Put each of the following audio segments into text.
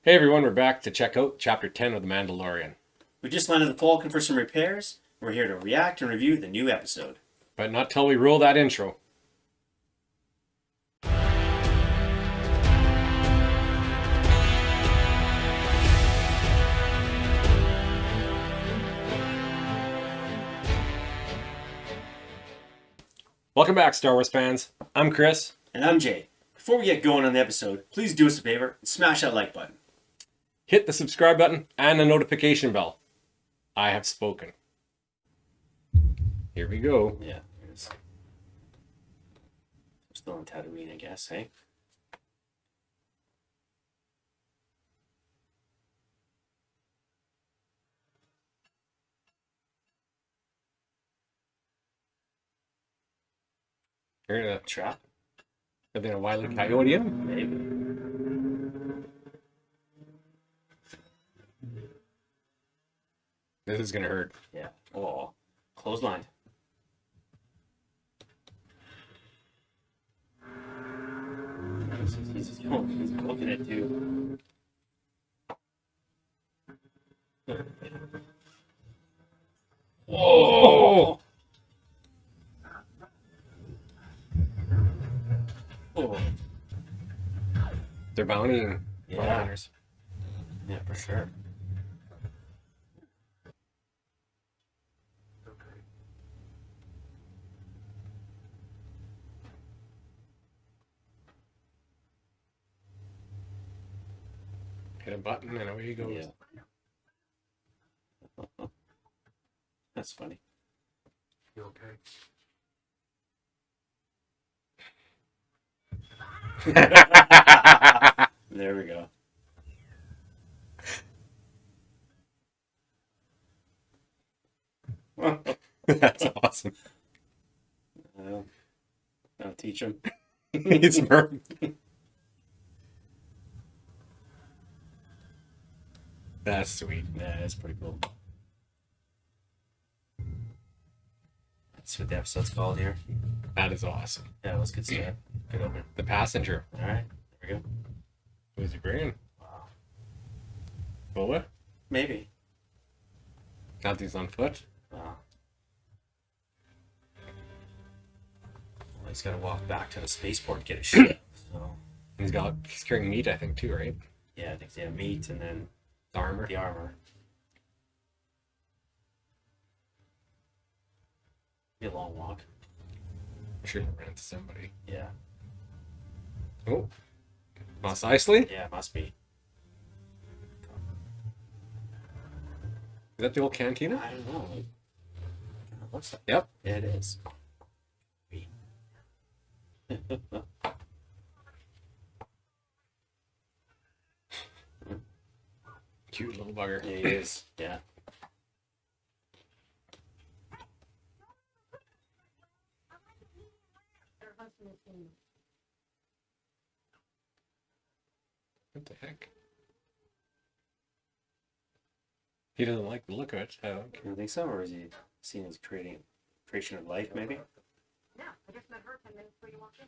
Hey everyone, we're back to check out Chapter 10 of The Mandalorian. We just landed the Falcon for some repairs, and we're here to react and review the new episode. But not till we roll that intro. Welcome back, Star Wars fans. I'm Chris. And I'm Jay. Before we get going on the episode, please do us a favor and smash that like button. Hit the subscribe button and the notification bell. I have spoken. Here we go. Yeah, it is. We're still on Tatooine, I guess, hey? You're gonna Trap? are they gonna Wile E. Coyote him? Maybe. This is gonna hurt. Yeah. Oh, clothesline. He's looking at too. Whoa! Oh. They're bountying Yeah. hunters. Yeah, for sure. Hit a button and away he goes. Yeah. That's funny. You okay? There we go. That's awesome. I'll teach him. He's murdered. That's sweet. Yeah, that's pretty cool. That's what the episode's called here. That is awesome. Yeah, let's get started. Good open. The passenger. All right, there we go. Who's he bringing? Wow. Boa? Maybe. Not these on foot. Wow. Well, he's got to walk back to the spaceport to get his shit. So He's carrying meat, I think, too, right? yeah, I think they have meat and then The armor. the armor. Be a long walk. I'm sure he ran into somebody. Yeah. Oh. Mos Eisley? Yeah, it must be. Is that the old cantina? I don't know. It looks like Yep. it is. Cute little bugger. It is. Yeah. What the heck? He doesn't like the look of it. You think so, or is he seen as creation of life? Maybe. Yeah, I just met her 10 minutes before you walked in.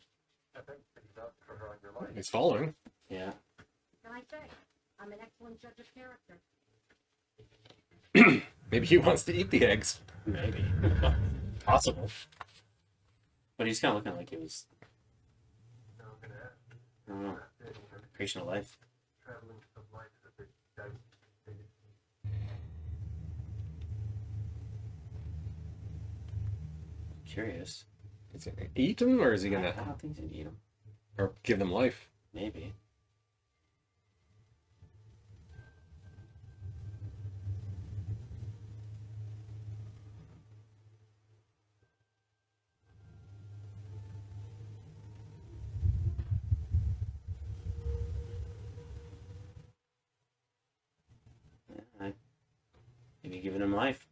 I think he's up for her on your life. He's following. Yeah. What can I say? I'm an excellent judge of character. Maybe he wants to eat the eggs. Maybe. Possible. But he's kind of looking like he was. No, I'm gonna ask. I don't know. Creation of life. Traveling of life is a big dice. Curious. Is he gonna eat them, or is he I gonna don't think he'd eat him. or give them life? Maybe. Yeah, maybe giving him life.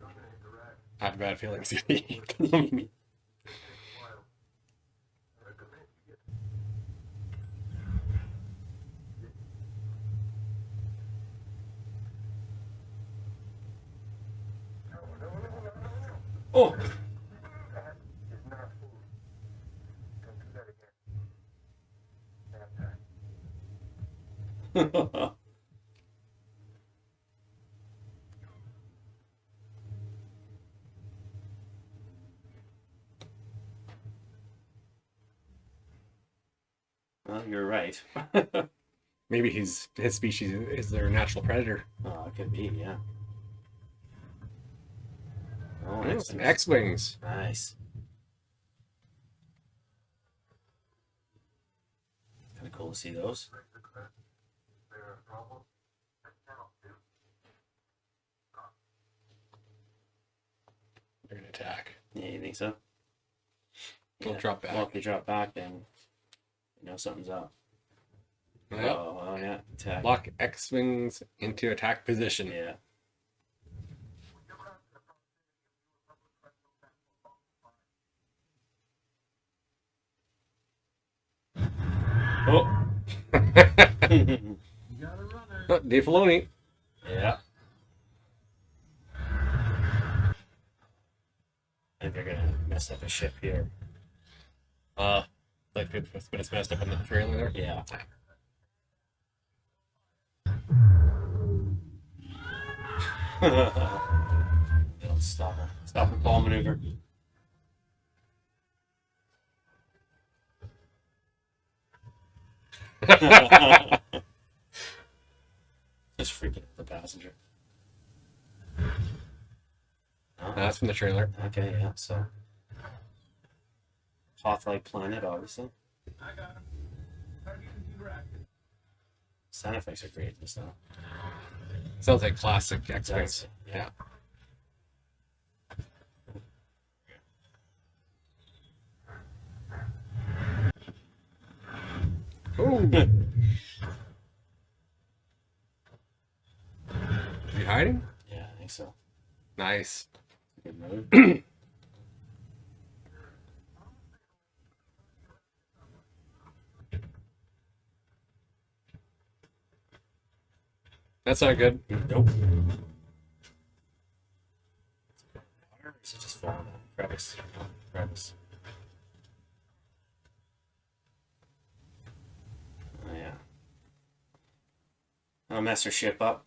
Don't interact. I have bad feelings. Takes a while. I recommend you get. Oh! That is not food. Don't do that again. Well, you're right. Maybe his species is their natural predator. Oh, it could be, yeah. Oh, Oh, some X-Wings. X-wings. Nice. Kind of cool to see those. Is there a problem? I cannot do. They're gonna attack. Yeah, you think so? They'll drop back. Well, if they drop back, then you know something's up. Yep. Oh, yeah. Attack. Lock X-wings into attack position. Yeah. Oh. Oh, Dave Filoni. Yeah. I think they're gonna mess up a ship here. Like when it's messed up in the trailer there. Yeah. It'll stop him. Stop the ball maneuver. Just freaking the passenger. Oh, That's from the trailer. okay, yeah, so. Hoth-like planet, obviously. Sound effects are great and stuff. Sounds like classic X-wings. Does, yeah. Oh. You hiding? Yeah, I think so. Nice. Good move. That's not good. Nope. Or is it just falling down? Crevice. Crevice. Oh, yeah. I'll mess her ship up.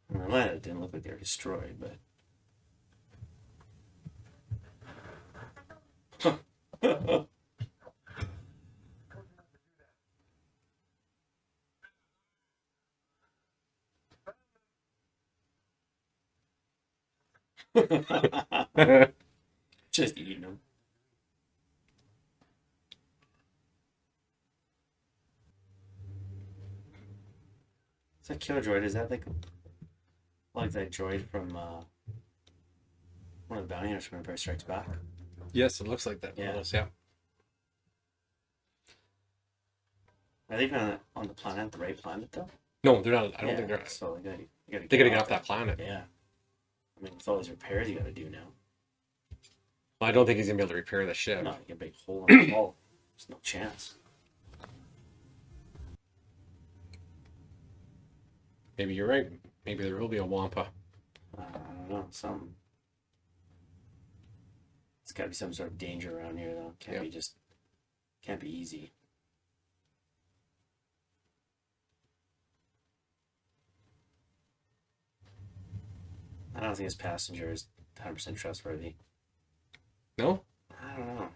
Well, it didn't look like they were destroyed, but. Just eating them. Is that killer droid? Is that like that droid from one of the bounty hunters from Empire Strikes Back? Yes, it looks like that. Yeah. Yeah. Are they even on the planet, the right planet though? No, they're not. I don't think they're. So you gotta They gotta get off that planet. Yeah. I mean, with all these repairs you gotta do now. Well, I don't think he's gonna be able to repair the ship. No, you get a big hole in the wall. There's no chance. Maybe you're right. Maybe there will be a Wampa. I don't know. Something. It's gotta be some sort of danger around here though. Can't be easy. I don't think his passenger is 100% trustworthy. No? I don't know.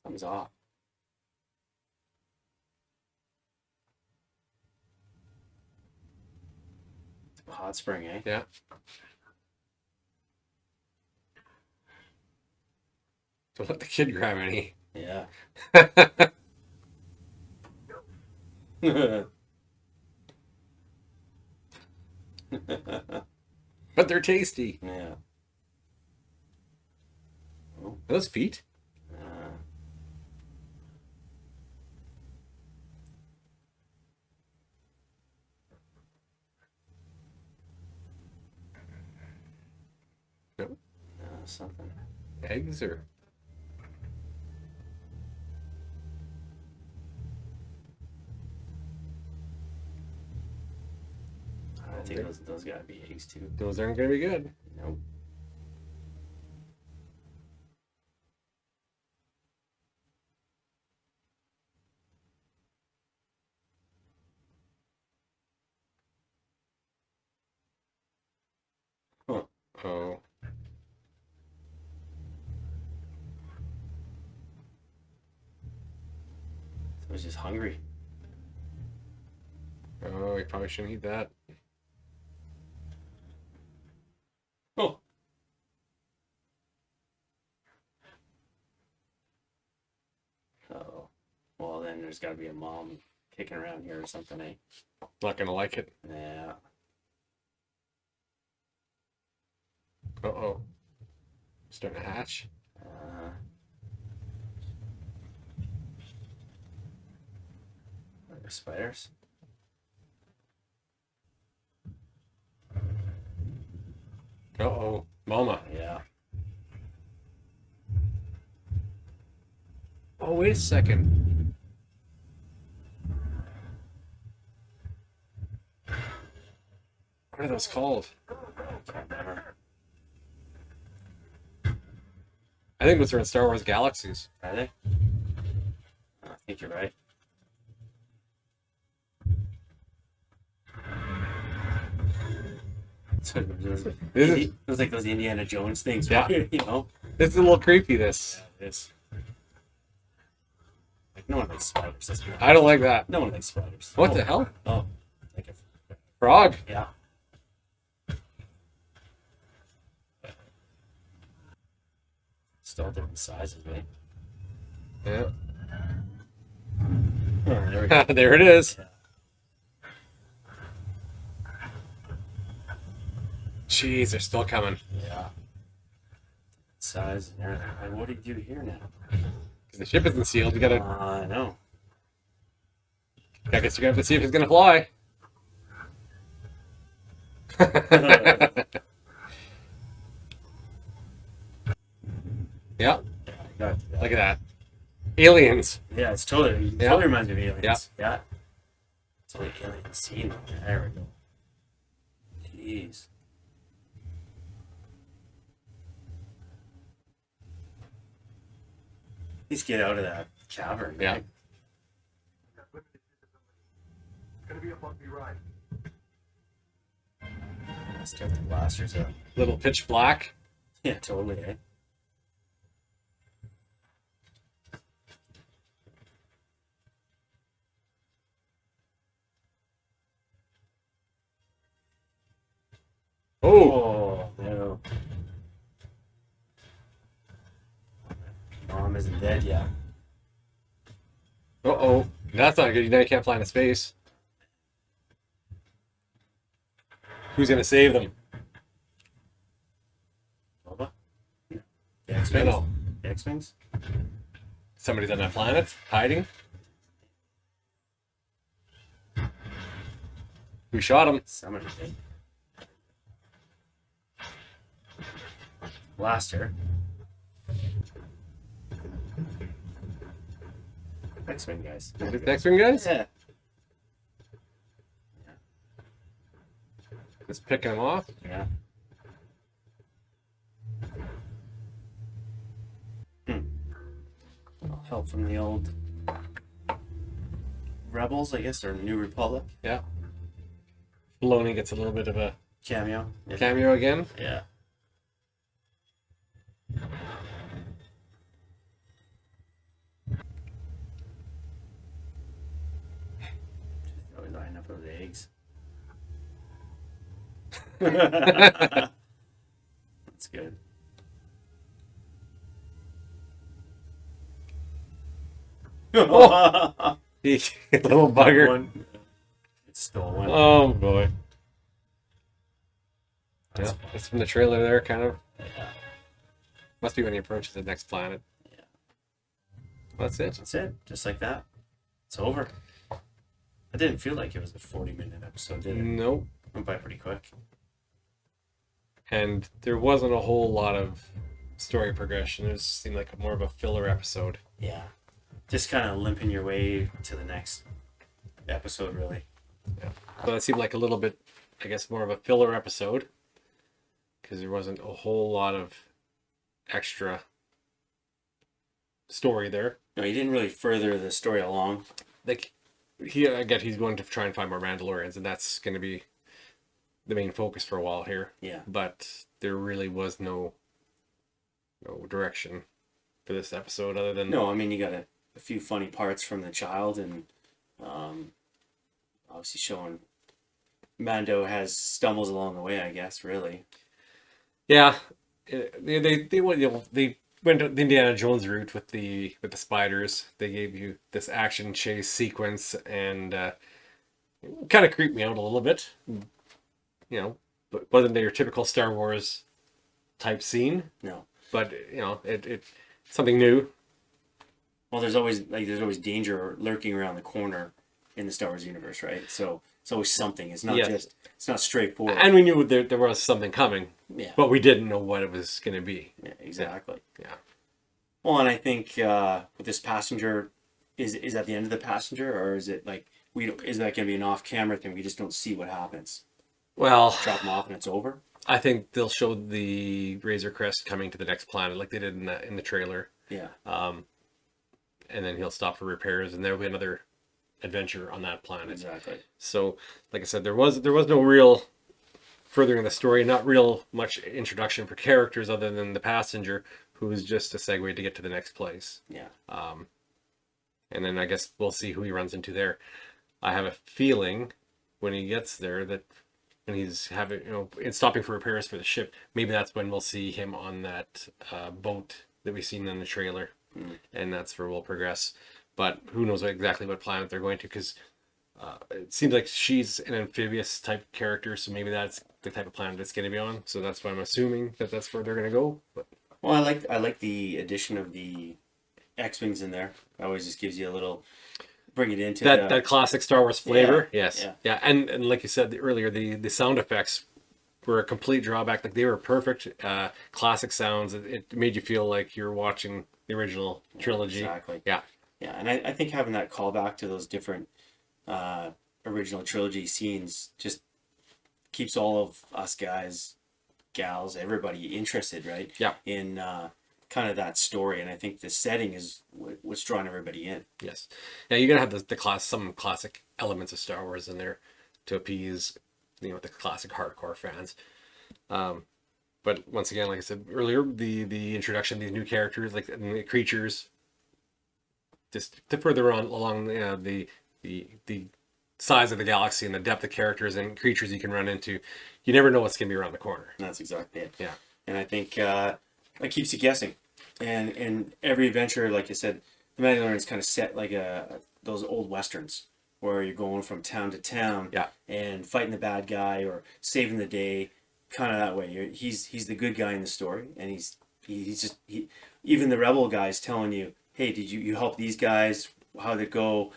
Something's off. It's a hot spring, eh? Yeah. Don't let the kid grab any. Yeah. But they're tasty. Yeah. Are those feet? No. Something. Eggs or? I think those gotta be eggs too. Those aren't gonna be good. Nope. Oh. I was just hungry. Oh, you probably shouldn't eat that. Oh. Oh. Well, then there's got to be a mom kicking around here or something, eh? Not gonna like it. Yeah. Uh-oh. Starting to hatch. Are there spiders? Uh-oh. Mama. Yeah. Oh, wait a second. What are those called? Can't remember. I think those are in Star Wars Galaxies. Are they? I think you're right. So it was like those Indiana Jones things, Yeah. you know? This is a little creepy, this. Yeah, it is. Like, no one likes spiders. That's true. I don't like that. No one likes spiders. What Oh. the hell? Oh, like a Frog? yeah. Still different sizes, right? Yeah. Oh, there we go. There it is. Yeah. Jeez, they're still coming. Yeah. Size and everything. Like, what do you do here now? The ship isn't sealed. You gotta. I know. I guess you're gonna have to see if it's gonna fly. Yeah, Yeah, look at that. Aliens. yeah, it's totally, Yeah. totally reminds me of aliens. Yeah. Yeah. It's only alien scene. There we go. Jeez. Please get out of that cavern. Yeah. Right? Got limited visibility. It's gonna be a bumpy ride. Let's start the blasters up. Little pitch black. Yeah, totally, eh? Oh, Oh, no. Mom isn't dead yet. uh-oh. That's not good. Now you can't fly into space. Who's gonna save them? Boba? The I X-Wings? know. The X-Wings? Somebody's on that planet hiding. Who shot him? Somebody did. Blaster. X-Wing guys. Next one, guys. Yeah. Just picking them off. Yeah. Help from the old Rebels, I guess, or New Republic Yeah. Filoni gets a little bit of a cameo. cameo again. Yeah. Always line up those eggs. That's good. Little bugger. One. It stole one. Oh boy. That's Yeah, it's from the trailer there, kind of. Yeah. Must be when he approaches the next planet. Yeah. That's it. That's it. Just like that. It's over. I didn't feel like it was a 40-minute episode, did it? Nope. Went by pretty quick. And there wasn't a whole lot of story progression. It seemed like more of a filler episode. Yeah. Just kind of limping your way to the next episode, really. So it seemed like a little bit, I guess, more of a filler episode. Because there wasn't a whole lot of extra story there. No, he didn't really further the story along. Like, I get he's going to try and find more Mandalorians, and that's going to be the main focus for a while here. Yeah. But there really was no direction for this episode other than No, I mean, you got a few funny parts from the child, and obviously showing Mando has stumbles along the way, I guess, really. yeah. They went the Indiana Jones route with the spiders. They gave you this action chase sequence and kind of creeped me out a little bit. But wasn't your typical Star Wars type scene. No. But it something new. Well, there's always danger lurking around the corner in the Star Wars universe, right? So it's always something. It's not it's not straightforward. And we knew there was something coming. Yeah. But we didn't know what it was going to be. Yeah, exactly. Yeah. Well, and I think with this passenger, is that the end of the passenger, or is it like is that going to be an off-camera thing? We just don't see what happens. Well, Drop them off and it's over. I think they'll show the Razor Crest coming to the next planet, like they did in the trailer. Yeah. And then he'll stop for repairs, and there'll be another adventure on that planet. Exactly. So, like I said, there was no real furthering the story, not real much introduction for characters other than the passenger, who is just a segue to get to the next place. Yeah. And then I guess we'll see who he runs into there. I have a feeling when he gets there that when he's having, stopping for repairs for the ship, maybe that's when we'll see him on that boat that we've seen in the trailer. And that's where we'll progress. But who knows exactly what planet they're going to, because it seems like she's an amphibious type character, so maybe that's the type of planet it's going to be on. So that's why I'm assuming that that's where they're going to go. But Well, I like the addition of the X-Wings in there. It always just gives you a little, bring it into that classic Star Wars flavor. Yeah, Yes. yeah. Yeah. And like you said earlier, the sound effects were a complete drawback. Like they were perfect, classic sounds. It made you feel like you're watching the original trilogy. Exactly. Yeah. Yeah, and I think having that callback to those different original trilogy scenes just keeps all of us guys, gals, everybody interested, right? Yeah. In kind of that story, and I think the setting is what's drawing everybody in. Yes. Yeah, you're gonna have some classic elements of Star Wars in there to appease, the classic hardcore fans. But once again, like I said earlier, the introduction of these new characters, like the creatures, just to further on along the size of the galaxy and the depth of characters and creatures you can run into, you never know what's gonna be around the corner. That's exactly it. Yeah. And I think that keeps you guessing. And every adventure, like I said, the Mandalorian is kind of set like those old westerns where you're going from town to town, Yeah. and fighting the bad guy or saving the day, kind of that way. He's the good guy in the story, and he's just even the rebel guys telling you, hey, did you help these guys? How'd it go?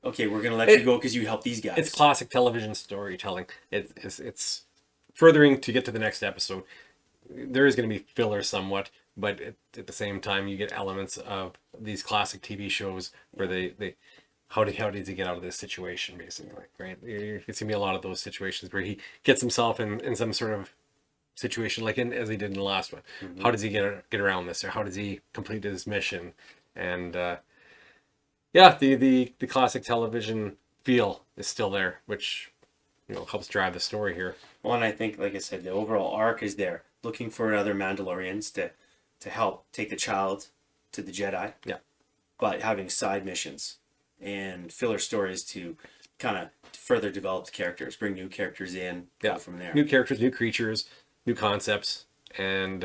Okay, we're gonna let you go because you helped these guys. It's classic television storytelling. It's furthering to get to the next episode. There is going to be filler somewhat, but at the same time, you get elements of these classic TV shows where they how did he get out of this situation, basically, right? It's going to be a lot of those situations where he gets himself in some sort of situation, like as he did in the last one. Mm-hmm. How does he get around this, or how does he complete his mission? And the classic television feel is still there, which helps drive the story here. Well, and I think, like I said, the overall arc is there, looking for other Mandalorians to help take the child to the Jedi. Yeah. But having side missions and filler stories to kind of further develop the characters, bring new characters in, go from there. New characters, new creatures, new concepts, and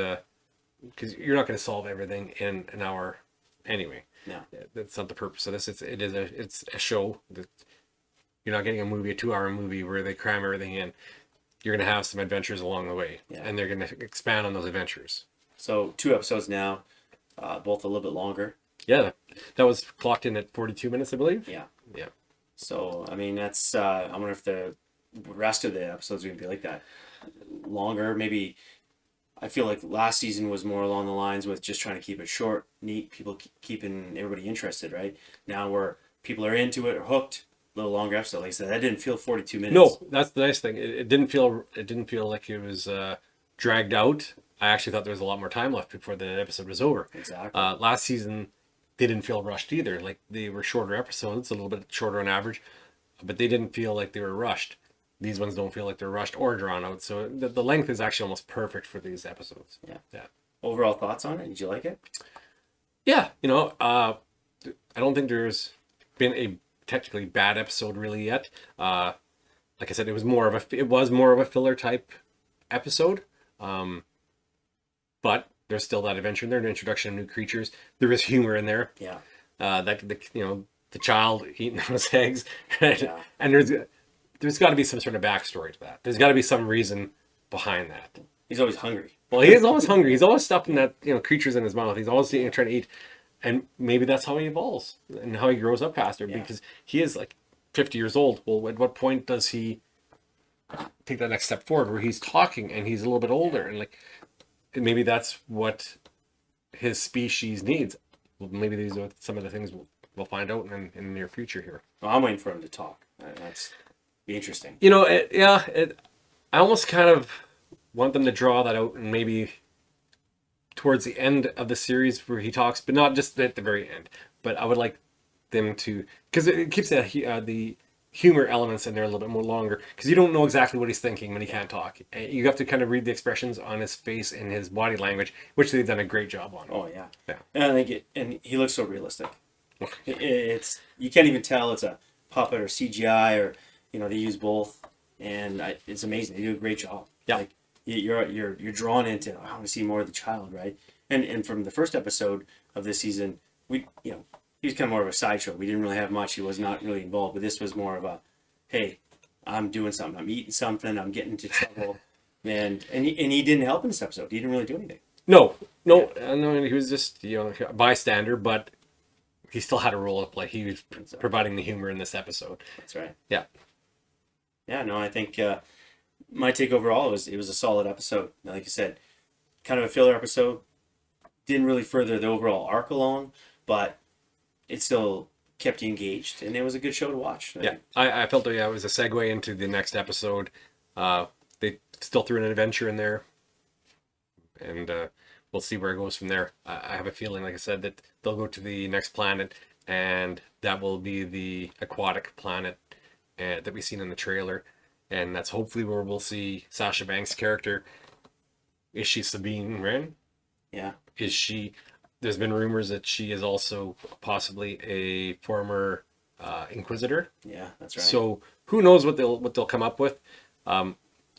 because you're not going to solve everything in an hour anyway. No. That's not the purpose of this. It's a show. You're not getting a 2-hour movie where they cram everything in. You're going to have some adventures along the way, and they're going to expand on those adventures. So 2 episodes now, both a little bit longer. Yeah, that was clocked in at 42 minutes, I believe. Yeah. Yeah. So, I mean, that's, I wonder if the rest of the episodes are going to be like that. Longer, maybe. I feel like last season was more along the lines with just trying to keep it short, neat, people keeping everybody interested, right? Now where people are into it, or hooked, a little longer episode. Like I said, that didn't feel 42 minutes. No, that's the nice thing. It didn't feel like it was dragged out. I actually thought there was a lot more time left before the episode was over. Exactly. Last season, they didn't feel rushed either. Like they were shorter episodes, a little bit shorter on average, but they didn't feel like they were rushed. these ones don't feel like they're rushed or drawn out. So the length is actually almost perfect for these episodes. Yeah. Overall thoughts on it? Did you like it? Yeah, I don't think there's been a technically bad episode really yet. Like I said, it was more of a filler type episode. But there's still that adventure in there, the introduction of new creatures. There is humor in there. Yeah. The child eating those eggs, Yeah. and there's got to be some sort of backstory to that. There's got to be some reason behind that. He's always hungry. Well, he is always hungry. He's always stuffing that creatures in his mouth. He's always trying to eat, and maybe that's how he evolves and how he grows up faster because he is like 50 years old. Well, at what point does he take that next step forward where he's talking and he's a little bit older and maybe that's what his species needs. Well, maybe these are some of the things we'll find out in the near future here. Well, I'm waiting for him to talk. That's be interesting. I almost kind of want them to draw that out and maybe towards the end of the series where he talks, but not just at the very end. But I would like them to, because it keeps the humor elements in there a little bit more longer, because you don't know exactly what he's thinking when he can't talk. You have to kind of read the expressions on his face and his body language, which they've done a great job on. Oh yeah. Yeah. And I think and he looks so realistic. It's you can't even tell it's a puppet or CGI or they use both, and it's amazing. They do a great job. Yeah. Like you're drawn into. I want to see more of the child, right? And from the first episode of this season, he was kind of more of a sideshow. We didn't really have much. He was not really involved, but this was more of a, hey, I'm doing something. I'm eating something. I'm getting into trouble, and he didn't help in this episode. He didn't really do anything. No, he was just a bystander, but he still had a role to play. He was providing the humor in this episode. That's right. Yeah. Yeah, no, I think my take overall was it was a solid episode. Like I said, kind of a filler episode. Didn't really further the overall arc along, but it still kept you engaged, and it was a good show to watch. Yeah, I felt it was a segue into the next episode. They still threw an adventure in there, and we'll see where it goes from there. I have a feeling, like I said, that they'll go to the next planet, and that will be the aquatic planet that we've seen in the trailer, and that's hopefully where we'll see Sasha Banks' character. Is she Sabine Wren? Yeah. Is she? There's been rumors that she is also possibly a former Inquisitor. Yeah, that's right. So who knows what they'll come up with? The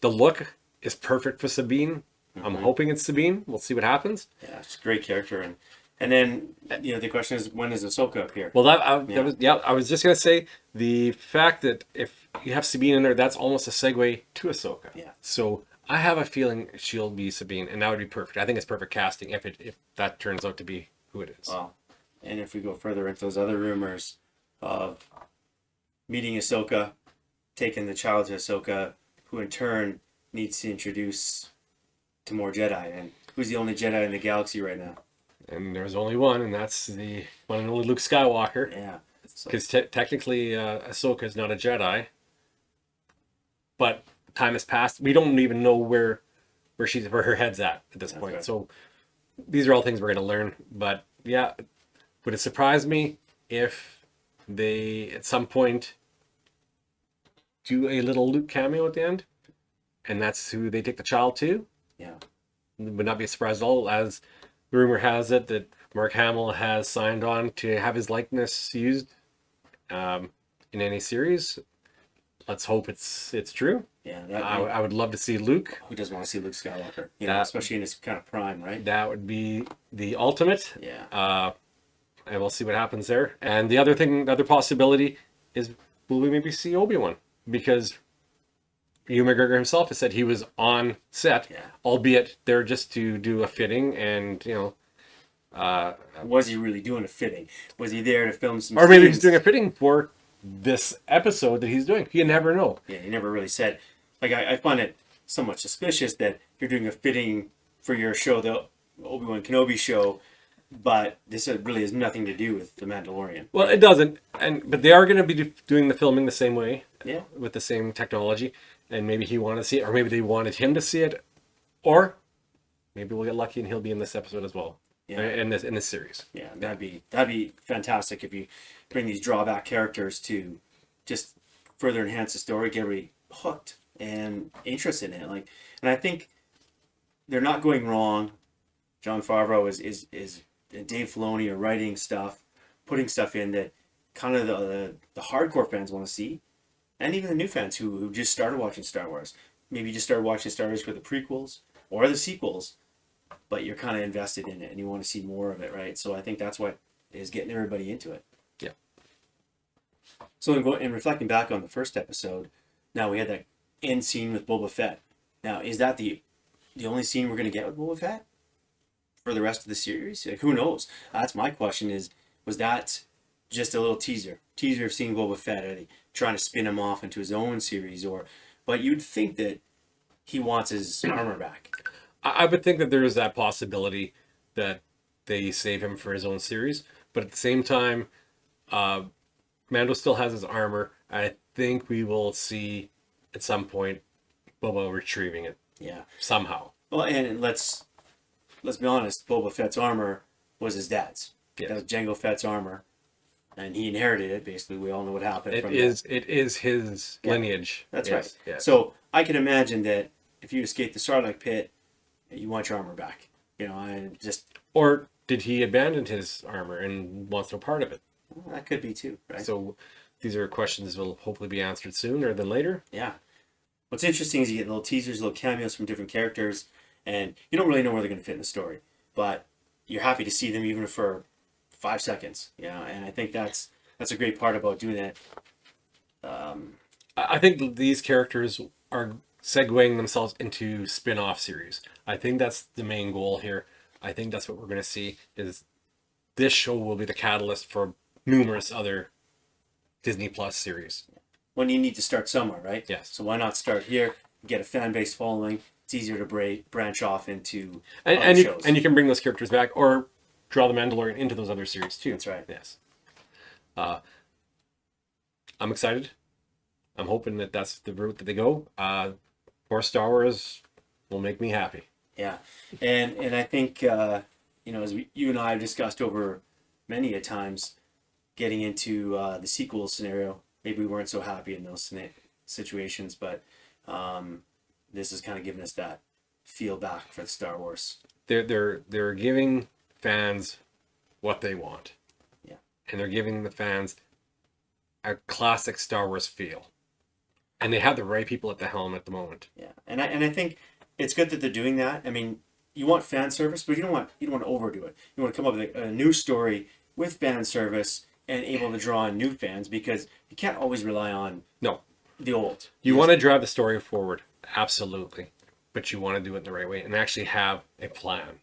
look is perfect for Sabine. I'm hoping it's Sabine. We'll see what happens. Yeah, it's a great character, and then the question is, when does Ahsoka appear? Well, I was just gonna say the fact that if you have Sabine in there, that's almost a segue to Ahsoka. Yeah. So I have a feeling she'll be Sabine, and that would be perfect. I think it's perfect casting if that turns out to be who it is. Well, and if we go further into those other rumors of meeting Ahsoka, taking the child to Ahsoka, who in turn needs to introduce to more Jedi, and who's the only Jedi in the galaxy right now? And there's only one, and that's the one and only Luke Skywalker. Yeah. So, Because technically, Ahsoka is not a Jedi, but time has passed. We don't even know where her head's at this point. right. So these are all things we're going to learn. But yeah, would it surprise me if they at some point do a little Luke cameo at the end, and that's who they take the child to? yeah. Would not be a surprise at all, as the rumor has it that Mark Hamill has signed on to have his likeness used in any series. Let's hope it's true. Yeah. I would love to see Luke. Who doesn't want to see Luke Skywalker? That- Especially in his kind of prime, right? That would be the ultimate. Yeah. And we'll see what happens there. And the other possibility is, will we maybe see Obi-Wan? Because Ewan McGregor himself has said he was on set, Yeah. albeit there just to do a fitting, and Was he really doing a fitting? Was he there to film some or maybe he's scenes? doing a fitting for this episode that he's doing. You never know. Yeah, he never really said. Like, I find it somewhat suspicious that you're doing a fitting for your show, the Obi-Wan Kenobi show, but this really has nothing to do with The Mandalorian. Well, it doesn't, but they are going to be doing the filming the same way, Yeah. with the same technology, and maybe he wanted to see it, or maybe they wanted him to see it, or maybe we'll get lucky and he'll be in this episode as well. Yeah. In this series. Yeah, that'd be fantastic if you bring these drawback characters to just further enhance the story, get everybody hooked and interested in it. Like, and I think they're not going wrong. Jon Favreau is and Dave Filoni are writing stuff, putting stuff in that kind of the hardcore fans want to see, and even the new fans who just started watching Star Wars. Maybe you just started watching Star Wars for the prequels or the sequels, but you're kind of invested in it and you want to see more of it, right? So I think that's what is getting everybody into it. Yeah. So in reflecting back on the first episode, now we had that end scene with Boba Fett. Now, is that the only scene we're going to get with Boba Fett for the rest of the series? Like, who knows? That's my question. Was that just a little teaser of seeing Boba Fett? Are they trying to spin him off into his own series? But you'd think that he wants his armor back. I would think that there is that possibility that they save him for his own series, but at the same time, Mando still has his armor. I think we will see at some point Boba retrieving it. Yeah. Somehow. Well, and let's be honest. Boba Fett's armor was his dad's. Yes. That was Jango Fett's armor, and he inherited it. Basically, we all know what happened. It is his lineage. That's Yes, right. yes. So I can imagine that if you escape the Sarlacc pit, you want your armor back. I just Or did he abandon his armor and wants no part of it? that could be too, right? So these are questions that will hopefully be answered sooner than later. Yeah. What's interesting is you get little teasers, little cameos from different characters, and you don't really know where they're going to fit in the story, but you're happy to see them even for 5 seconds. And I think that's a great part about doing that. I think these characters are segueing themselves into spin-off series. I think that's the main goal here. I think that's what we're going to see is this show will be the catalyst for numerous other Disney Plus series. When you need to start somewhere, right? Yes. So why not start here, get a fan base following? It's easier to branch off into And, other and, you, shows. and you can bring those characters back or draw the Mandalorian into those other series too. That's right. Yes. I'm excited. I'm hoping that that's the route that they go. More Star Wars will make me happy. Yeah, and I think as you and I have discussed over many a times, getting into the sequel scenario, maybe we weren't so happy in those situations, but this is kind of giving us that feel back for the Star Wars. They're giving fans what they want. Yeah, And they're giving the fans a classic Star Wars feel. And they have the right people at the helm at the moment. yeah, and I think it's good that they're doing that. I mean, you want fan service, but you don't want to overdo it. You want to come up with a new story with fan service and able to draw in new fans, because you can't always rely on No. the old. You want to drive the story forward. Absolutely. But you want to do it the right way and actually have a plan.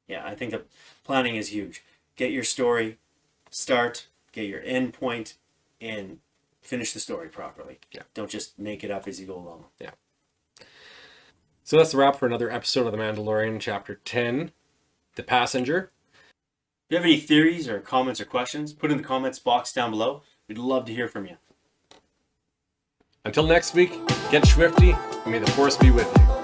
Yeah, I think the planning is huge. Get your story, start, get your end point, and finish the story properly. Yeah. Don't just make it up as you go along. Yeah. So that's the wrap for another episode of The Mandalorian, Chapter 10, The Passenger. If you have any theories or comments or questions, put in the comments box down below. We'd love to hear from you. Until next week, get swifty, and may the Force be with you.